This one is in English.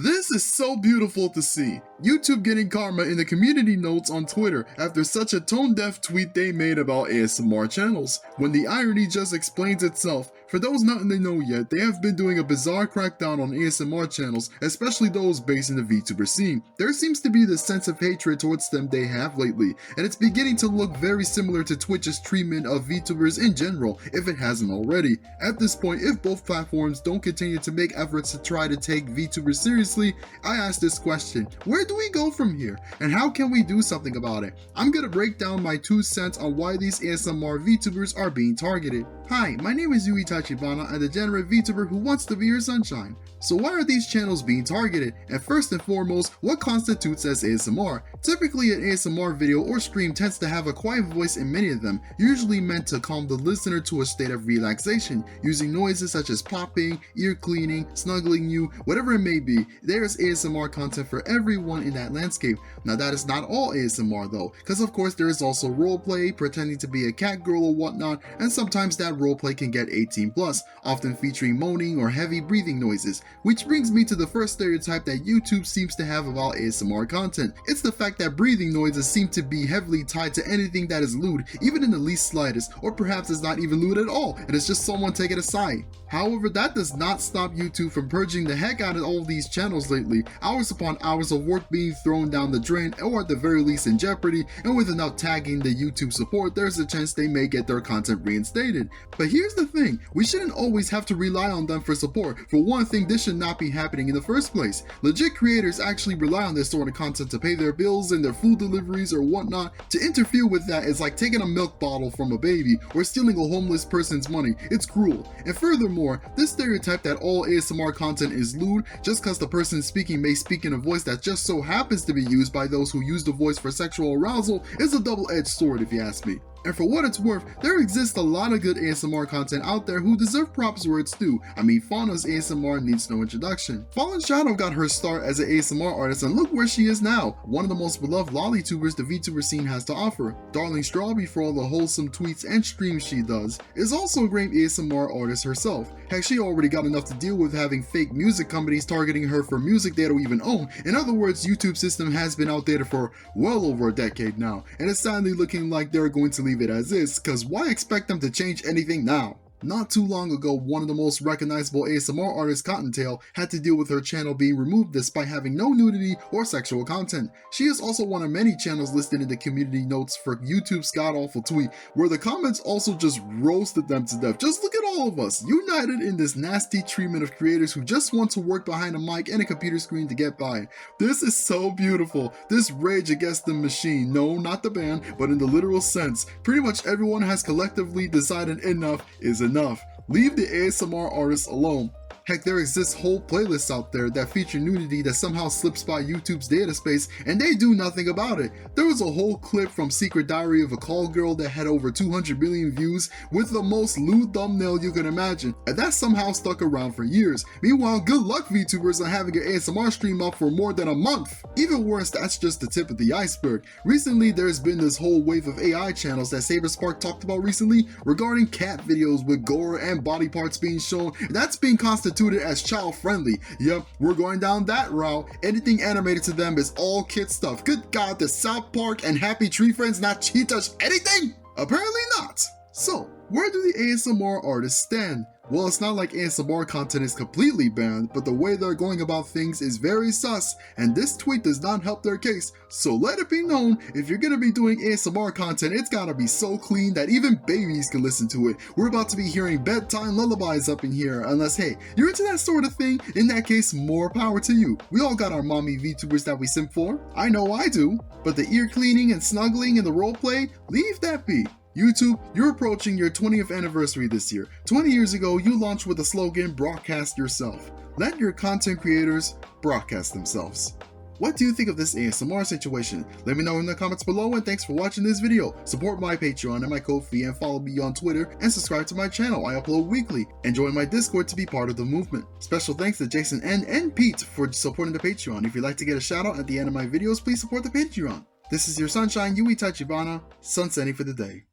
This is so beautiful to see. YouTube getting karma in the community notes on Twitter after such a tone-deaf tweet they made about ASMR channels, when the irony just explains itself. For those not in the know yet, they have been doing a bizarre crackdown on ASMR channels, especially those based in the VTuber scene. There seems to be this sense of hatred towards them they have lately, and it's beginning to look very similar to Twitch's treatment of VTubers in general, if it hasn't already. At this point, if both platforms don't continue to make efforts to try to take VTubers seriously, I ask this question: where do we go from here, and how can we do something about it? I'm gonna break down my 2 cents on why these ASMR VTubers are being targeted. Hi, my name is Yui Tachibana, a degenerate VTuber who wants to be your sunshine. So why are these channels being targeted? And first and foremost, what constitutes as ASMR? Typically, an ASMR video or stream tends to have a quiet voice in many of them, usually meant to calm the listener to a state of relaxation, using noises such as popping, ear cleaning, snuggling you, whatever it may be. There is ASMR content for everyone in that landscape. Now that is not all ASMR though, because of course there is also roleplay, pretending to be a cat girl or whatnot, and sometimes that roleplay can get 18+, often featuring moaning or heavy breathing noises. Which brings me to the first stereotype that YouTube seems to have about ASMR content. It's the fact that breathing noises seem to be heavily tied to anything that is lewd, even in the least slightest, or perhaps it's not even lewd at all, and it's just someone taking a sigh. However, that does not stop YouTube from purging the heck out of all of these channels lately, hours upon hours of work being thrown down the drain, or at the very least in jeopardy, and with enough tagging the YouTube support, there's a chance they may get their content reinstated. But here's the thing, we shouldn't always have to rely on them for support. For one thing, this should not be happening in the first place. Legit creators actually rely on this sort of content to pay their bills and their food deliveries or whatnot. To interfere with that is like taking a milk bottle from a baby or stealing a homeless person's money. It's cruel. And furthermore, this stereotype that all ASMR content is lewd just because the person speaking may speak in a voice that just so happens to be used by those who use the voice for sexual arousal is a double-edged sword if you ask me. And for what it's worth, there exists a lot of good ASMR content out there who deserve props where it's due. I mean, Fauna's ASMR needs no introduction. Fallen Shadow got her start as an ASMR artist, and look where she is now, one of the most beloved lollytubers the VTuber scene has to offer. Darling Strawberry, for all the wholesome tweets and streams she does, is also a great ASMR artist herself. Heck, she already got enough to deal with having fake music companies targeting her for music they don't even own. In other words, YouTube system has been outdated for well over a decade now, and it's sadly looking like they're going to leave it as is, cause why expect them to change anything now? Not too long ago, one of the most recognizable ASMR artists, Cottontail, had to deal with her channel being removed despite having no nudity or sexual content. She is also one of many channels listed in the community notes for YouTube's god-awful tweet, where the comments also just roasted them to death. Just look at all of us, united in this nasty treatment of creators who just want to work behind a mic and a computer screen to get by. This is so beautiful. This rage against the machine, no, not the band, but in the literal sense. Pretty much everyone has collectively decided enough is enough. Leave the ASMR artists alone. Heck, there exists whole playlists out there that feature nudity that somehow slips by YouTube's data space, and they do nothing about it. There was a whole clip from Secret Diary of a Call Girl that had over 200 million views with the most lewd thumbnail you can imagine, and that somehow stuck around for years. Meanwhile, good luck VTubers on having an ASMR stream up for more than a month. Even worse, that's just the tip of the iceberg. Recently, there's been this whole wave of AI channels that SaberSpark talked about recently regarding cat videos with gore and body parts being shown. That's being constituted as child friendly. Yep, we're going down that route. Anything animated to them is all kid stuff. Good God, does South Park and Happy Tree Friends not touch anything? Apparently not. So, where do the ASMR artists stand? Well, it's not like ASMR content is completely banned, but the way they're going about things is very sus, and this tweet does not help their case. So let it be known, if you're gonna be doing ASMR content, it's gotta be so clean that even babies can listen to it. We're about to be hearing bedtime lullabies up in here, unless, hey, you're into that sort of thing? In that case, more power to you. We all got our mommy VTubers that we simp for. I know I do. But the ear cleaning and snuggling and the roleplay, leave that be. YouTube, you're approaching your 20th anniversary this year. 20 years ago, you launched with the slogan, broadcast yourself. Let your content creators broadcast themselves. What do you think of this ASMR situation? Let me know in the comments below, and thanks for watching this video. Support my Patreon and my Ko-fi, and follow me on Twitter, and subscribe to my channel. I upload weekly, and join my Discord to be part of the movement. Special thanks to Jason N and Pete for supporting the Patreon. If you'd like to get a shout out at the end of my videos, please support the Patreon. This is your sunshine, Yui Tachibana, sunsetting for the day.